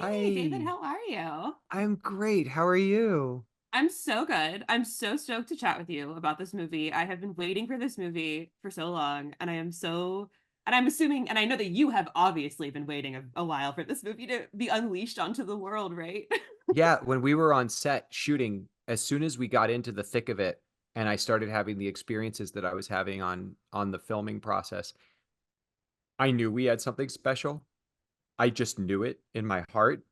Hey, David, Hi, how are you? I'm great. How are you? I'm so good. I'm so stoked to chat with you about this movie. I have been waiting for this movie for so long, and I'm assuming, and I know that you have obviously been waiting a while for this movie to be unleashed onto the world, right? Yeah, when we were on set shooting, as soon as we got into the thick of it and I started having the experiences that I was having on the filming process, I knew we had something special. I just knew it in my heart,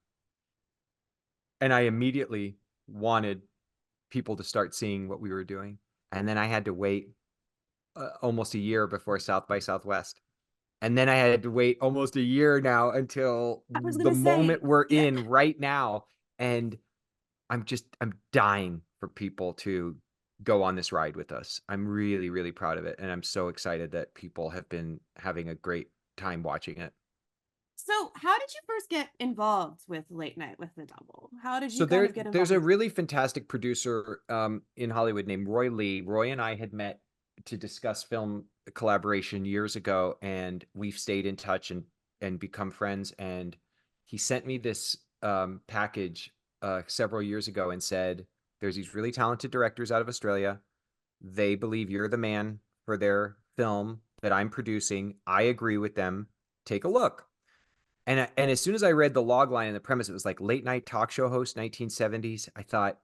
and I immediately wanted people to start seeing what we were doing. And then I had to wait almost a year before South by Southwest. And then I had to wait almost a year now until I was the gonna moment say, we're yeah. in right now. And I'm dying for people to go on this ride with us. I'm really, really proud of it. And I'm so excited that people have been having a great time watching it. So, how did you first get involved with Late Night with the Double? How did So you kind of get there's involved a with this? really fantastic producer in Hollywood named Roy Lee. Roy and I had met to discuss film collaboration years ago, and we've stayed in touch and become friends. And he sent me this package several years ago and said, "There's these really talented directors out of Australia. They believe you're the man for their film that I'm producing. I agree with them. Take a look." And as soon as I read the log line and the premise, it was like late night talk show host, 1970s. I thought,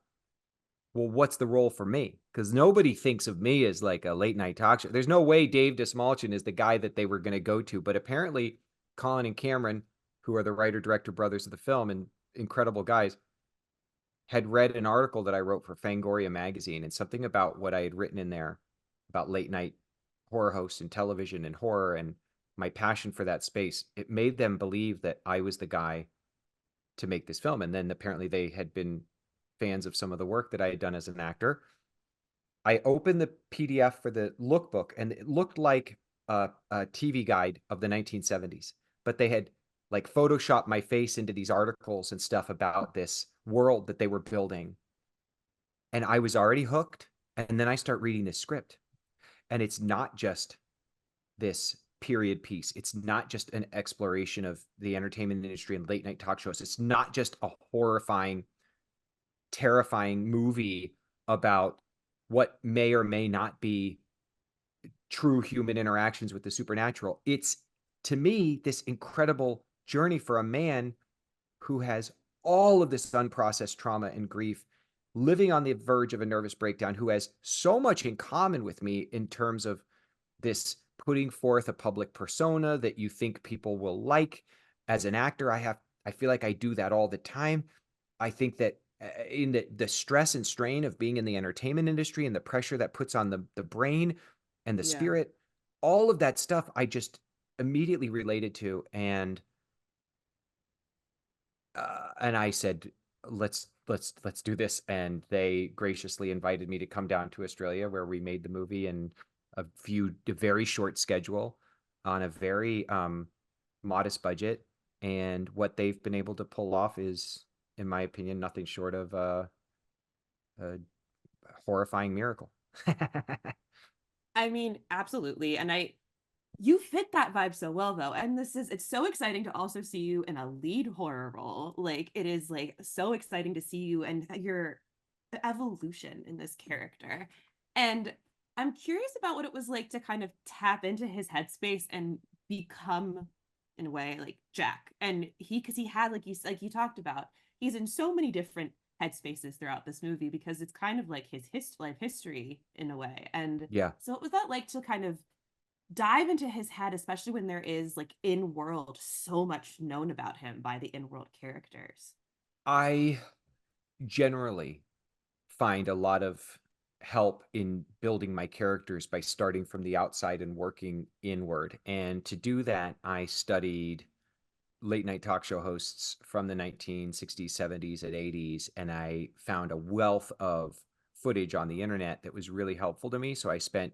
well, what's the role for me? Because nobody thinks of me as like a late night talk show. There's no way Dave Dastmalchian is the guy that they were going to go to. But apparently, Colin and Cameron, who are the writer director brothers of the film and incredible guys, had read an article that I wrote for Fangoria magazine, and something about what I had written in there about late night horror hosts and television and horror and my passion for that space. It made them believe that I was the guy to make this film. And then apparently they had been fans of some of the work that I had done as an actor. I opened the PDF for the lookbook, and it looked like a TV guide of the 1970s, but they had like photoshopped my face into these articles and stuff about this world that they were building. And I was already hooked. And then I start reading this script, and it's not just this period piece. It's not just an exploration of the entertainment industry and late night talk shows. It's not just a horrifying, terrifying movie about what may or may not be true human interactions with the supernatural. It's, to me, this incredible journey for a man who has all of this unprocessed trauma and grief, living on the verge of a nervous breakdown, who has so much in common with me in terms of this putting forth a public persona that you think people will like. As an actor, I feel like I do that all the time. I think that in the stress and strain of being in the entertainment industry and the pressure that puts on the brain and the Yeah. spirit, all of that stuff I just immediately related to. And I said, let's do this. And they graciously invited me to come down to Australia, where we made the movie in a very short schedule on a very modest budget. And what they've been able to pull off is, in my opinion, nothing short of a horrifying miracle. I mean, absolutely. You fit that vibe so well though. And it's so exciting to also see you in a lead horror role. Like it is like so exciting to see you and your evolution in this character. And I'm curious about what it was like to kind of tap into his headspace and become in a way like Jack. And because he had like you talked about, he's in so many different headspaces throughout this movie because it's kind of like his life history in a way. And Yeah. so what was that like to kind of dive into his head, especially when there is like in world so much known about him by the in world characters. I generally find a lot of help in building my characters by starting from the outside and working inward. And to do that, I studied late night talk show hosts from the 1960s, 70s, and 80s. And I found a wealth of footage on the internet that was really helpful to me. So I spent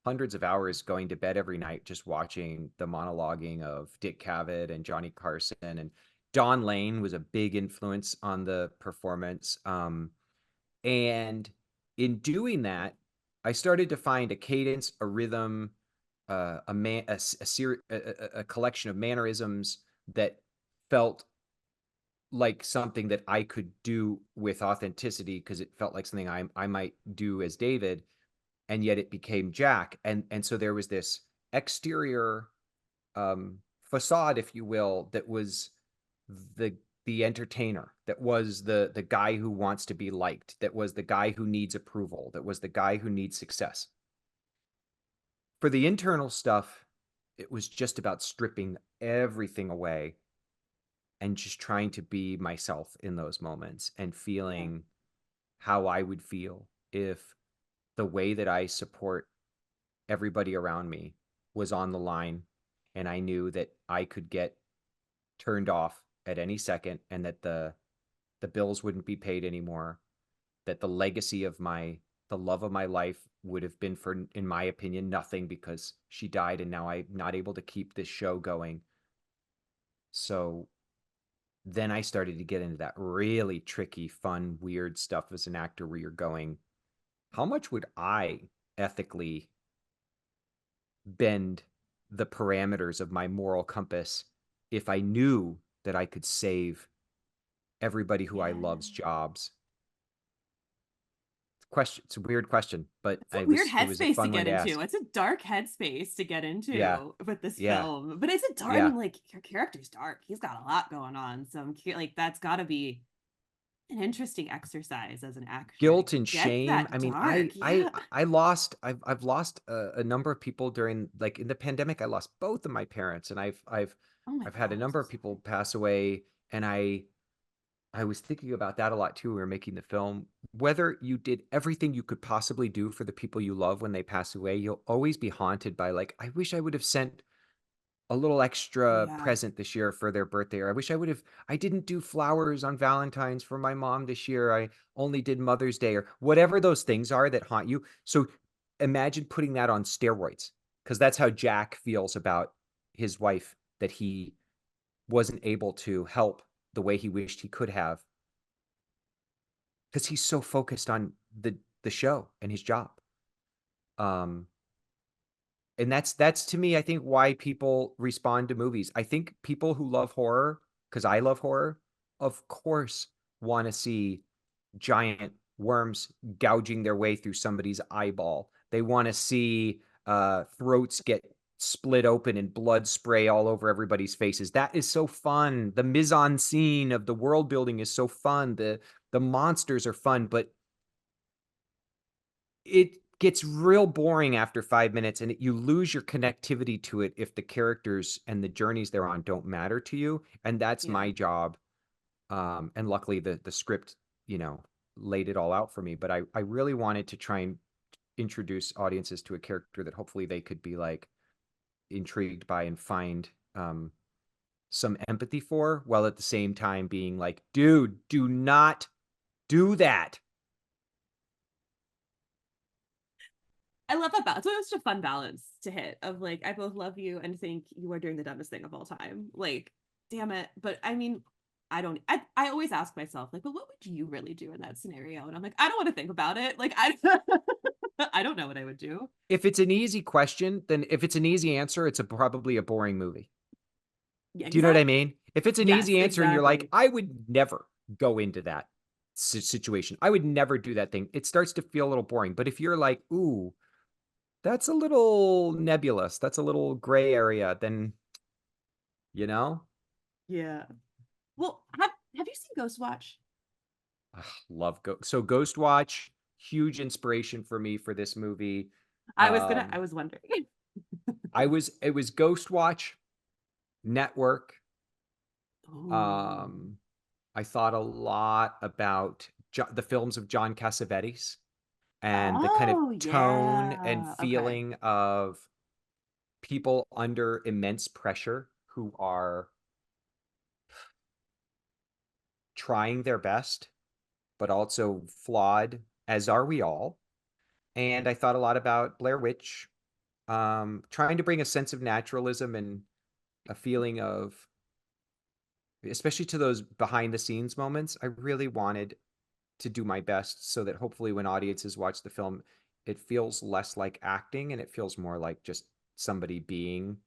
hundreds of hours going to bed every night just watching the monologuing of Dick Cavett and Johnny Carson. And Don Lane was a big influence on the performance. And in doing that, I started to find a cadence, a rhythm, a man, a collection of mannerisms that felt like something that I could do with authenticity because it felt like something I might do as David, and yet it became Jack. And so there was this exterior facade, if you will, that was the the entertainer, that was the guy who wants to be liked, that was the guy who needs approval, that was the guy who needs success. For the internal stuff, it was just about stripping everything away and just trying to be myself in those moments and Yeah. feeling how I would feel if the way that I support everybody around me was on the line, and I knew that I could get turned off at any second, and that the bills wouldn't be paid anymore, that the legacy of the love of my life would have been, for, in my opinion, nothing because she died, and now I'm not able to keep this show going. So then I started to get into that really tricky, fun, weird stuff as an actor where you're going, how much would I ethically bend the parameters of my moral compass if I knew that I could save everybody who I Yeah. love's jobs? Question. It's a weird question, but It's a weird it was a headspace to fun one get to into. ask. It's a dark headspace to get Yeah. into with this Yeah. film. But it's a dark, I Yeah. mean, like your character's dark. He's got a lot going on. So like that's gotta be an interesting exercise as an actor to Guilt and get shame. I that mean, dark. Yeah. I've lost a number of people during, like, in the pandemic. I lost both of my parents, and Oh my I've had God, a I'm number so of people sorry. pass away, and I was thinking about that a lot too. We were making the film. Whether you did everything you could possibly do for the people you love when they pass away, you'll always be haunted by, like, I wish I would have sent a little extra Yeah. present this year for their birthday, or I wish I didn't do flowers on Valentine's for my mom this year. I only did Mother's Day, or whatever those things are that haunt you. So imagine putting that on steroids, because that's how Jack feels about his wife, that he wasn't able to help the way he wished he could have, because he's so focused on the show and his job. Um, and that's to me, I think, why people respond to movies. I think people who love horror, because I love horror, of course, want to see giant worms gouging their way through somebody's eyeball. They want to see throats get split open and blood spray all over everybody's faces. That is so fun. The mise en scene of the world building is so fun. The monsters are fun, but it gets real boring after 5 minutes, and you lose your connectivity to it if the characters and the journeys they're on don't matter to you. And that's Yeah. my job. And luckily the script, laid it all out for me. But I really wanted to try and introduce audiences to a character that hopefully they could be, like, intrigued by and find some empathy for, while at the same time being like, dude, do not do that. I love that balance. It's such a fun balance to hit of like, I both love you and think you are doing the dumbest thing of all time. Like, damn it. But I mean, I always ask myself, like, but what would you really do in that scenario? And I'm like, I don't want to think about it. Like, I don't know what I would do. If it's an easy question, then if it's an easy answer, it's probably a boring movie. Yeah, Do you know what I exactly. mean? If it's an Yes, easy answer and you're like, exactly. I would never go into that situation, I would never do that thing, it starts to feel a little boring. But if you're like, ooh, that's a little nebulous, that's a little gray area, then, you know, Yeah. Well, have you seen Ghost Watch? love so Ghost Watch, huge inspiration for me for this movie. I Um, was wondering. it was Ghost Watch, Network. Oh. Um, I thought a lot about the films of John Cassavetes and the kind of Oh, tone and yeah. Okay. feeling of people under immense pressure who are trying their best, but also flawed, as are we all. And I thought a lot about Blair Witch, trying to bring a sense of naturalism and a feeling of, especially to those behind the scenes moments. I really wanted to do my best so that hopefully when audiences watch the film, it feels less like acting and it feels more like just somebody being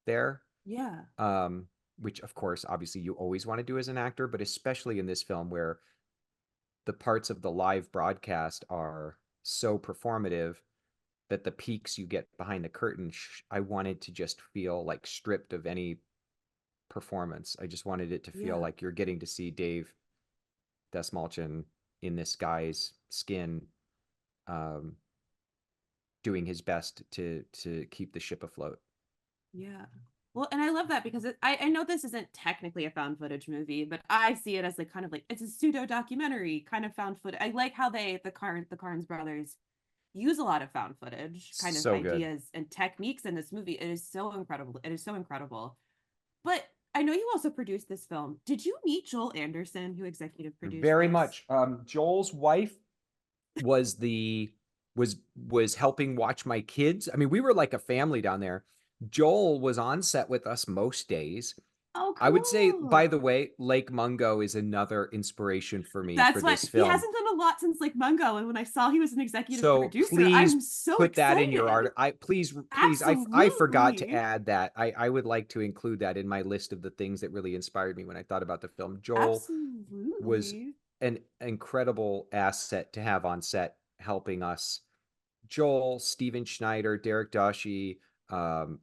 there. Yeah. Um, which of course, obviously you always want to do as an actor, but especially in this film where the parts of the live broadcast are so performative that the peaks you get behind the curtain, I wanted to just feel like stripped of any performance. I just wanted it to feel Yeah. like you're getting to see Dave Dastmalchian in this guy's skin, um, doing his best to keep the ship afloat. Yeah. Well, and I love that because I know this isn't technically a found footage movie, but I see it as like kind of like it's a pseudo documentary kind of found footage. I like how the Carnes brothers use a lot of found footage kind of So good. ideas and techniques in this movie. It is so incredible. It is so incredible. But I know you also produced this film. Did you meet Joel Anderson, who executive produced Very this? much. Joel's wife was the was helping watch my kids. I mean, we were like a family down there. Joel was on set with us most days. Oh, I would say, by cool. the way, Lake Mungo is another inspiration for me for That's what this he film. hasn't done a lot since like Mungo. And when I saw he was an executive So producer, please I'm so put that in your excited. art. I forgot to Absolutely. add that. I would like to include that in my list of the things that really inspired me when I thought about the film. Joel was Absolutely. an incredible asset to have on set helping us. Joel, Steven Schneider, Derek Doshie,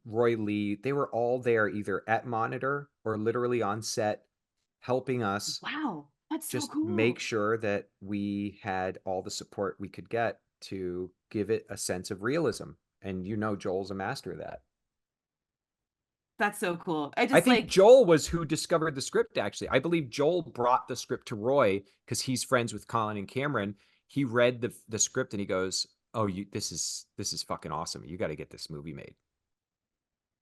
Roy Lee, they were all there either at monitor or literally on set helping us Wow. That's so just make cool. sure that we had all the support we could get to give it a sense of realism. And you know, Joel's a master of that. That's so cool. I I just think like, Joel was who discovered the script, actually. I believe Joel brought the script to Roy because he's friends with Colin and Cameron. He read the script and he goes, "Oh, this is fucking awesome. You got to get this movie made."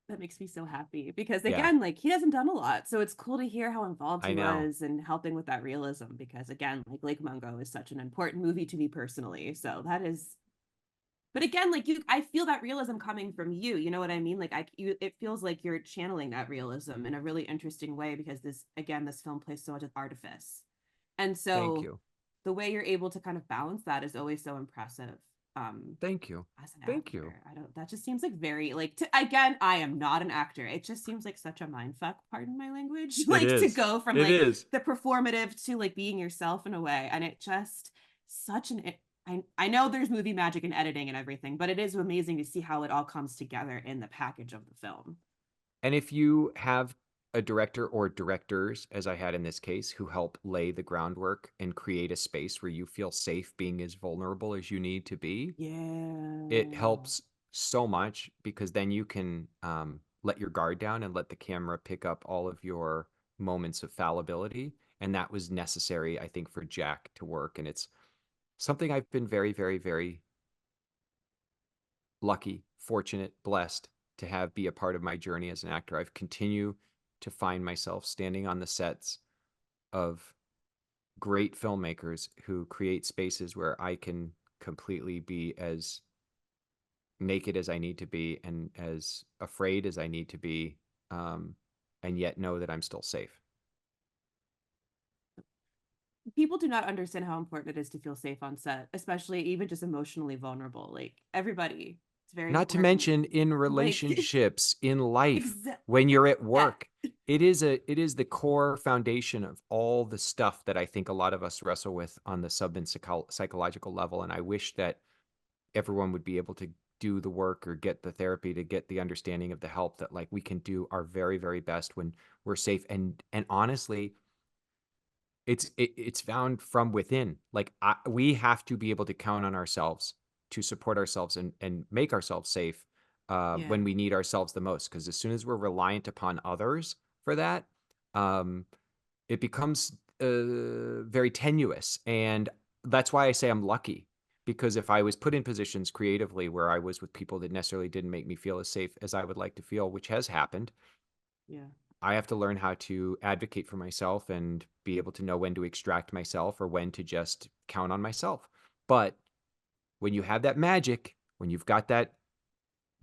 that makes me so happy because Yeah, again, like he hasn't done a lot. So it's cool to hear how involved I he know. was in helping with that realism because again, like Lake Mungo is such an important movie to me personally. So that is, but again, like you, I feel that realism coming from you. You know what I mean? Like it feels like you're channeling that realism in a really interesting way because this film plays so much with artifice, and Thank so you. the way you're able to kind of balance that is always so impressive. Thank you. As an Thank you. actor, I don't. That just seems like very like. Again, I am not an actor. It just seems like such a mind fuck. Pardon my language. It Like to is. go from It like is. the performative to like being yourself in a way, and it just such an I know there's movie magic and editing and everything, but it is amazing to see how it all comes together in the package of the film. And if you have a director or directors, as I had in this case, who help lay the groundwork and create a space where you feel safe being as vulnerable as you need to be, it Yeah. helps so much because then you can let your guard down and let the camera pick up all of your moments of fallibility. And that was necessary, I think, for Jack to work. And it's something I've been very, very, very lucky, fortunate, blessed to have be a part of my journey as an actor. I've continued to find myself standing on the sets of great filmmakers who create spaces where I can completely be as naked as I need to be and as afraid as I need to be, um, and yet know that I'm still safe. People do not understand how important it is to feel safe on set, especially even just emotionally vulnerable. Like everybody, it's very Not to important. mention in Like relationships, in life, exact when you're at yeah, work. It is the core foundation of all the stuff that I think a lot of us wrestle with on the sub and psychological level. And I wish that everyone would be able to do the work or get the therapy to get the understanding of the help that like we can do our very, very best when we're safe. And honestly, it's found from within. Like we have to be able to count on ourselves to support ourselves and make ourselves safe yeah. when we need ourselves the most. Because as soon as we're reliant upon others for that, um, it becomes very tenuous. And that's why I say I'm lucky. Because if I was put in positions creatively where I was with people that necessarily didn't make me feel as safe as I would like to feel, which has happened, Yeah. I have to learn how to advocate for myself and be able to know when to extract myself or when to just count on myself. But when you have that magic, when you've got that,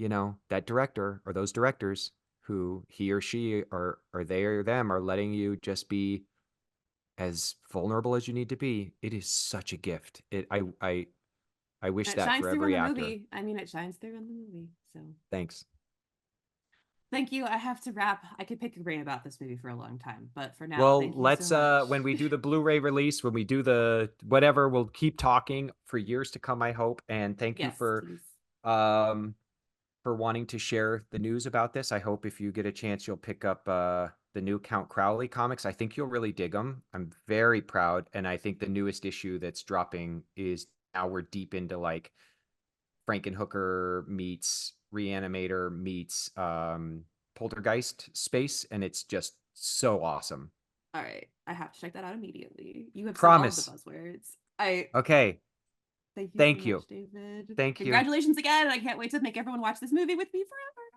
that director or those directors who he or she or they or them are letting you just be as vulnerable as you need to be, it is such a gift. I wish And it that shines for through in every the actor. movie. I mean, it shines through in the movie. So Thanks. Thank you. I have to wrap. I could pick your brain about this movie for a long time, but for now, Well, thank you so let's when much. we do the Blu-ray release, when we do the whatever, we'll keep talking for years to come, I hope. And thank you Yes, please. um for wanting to share the news about this. I hope if you get a chance you'll pick up the new Count Crowley comics. I think you'll really dig them. I'm very proud, and I think the newest issue that's dropping is now we're deep into like Frankenhooker meets Reanimator meets Poltergeist space, and it's just so awesome. All right. I have to check that out immediately. You have said all of the Promise. buzzwords. I Okay. thank you so Thank much, you. David. Thank you. Congratulations again. I can't wait to make everyone watch this movie with me forever.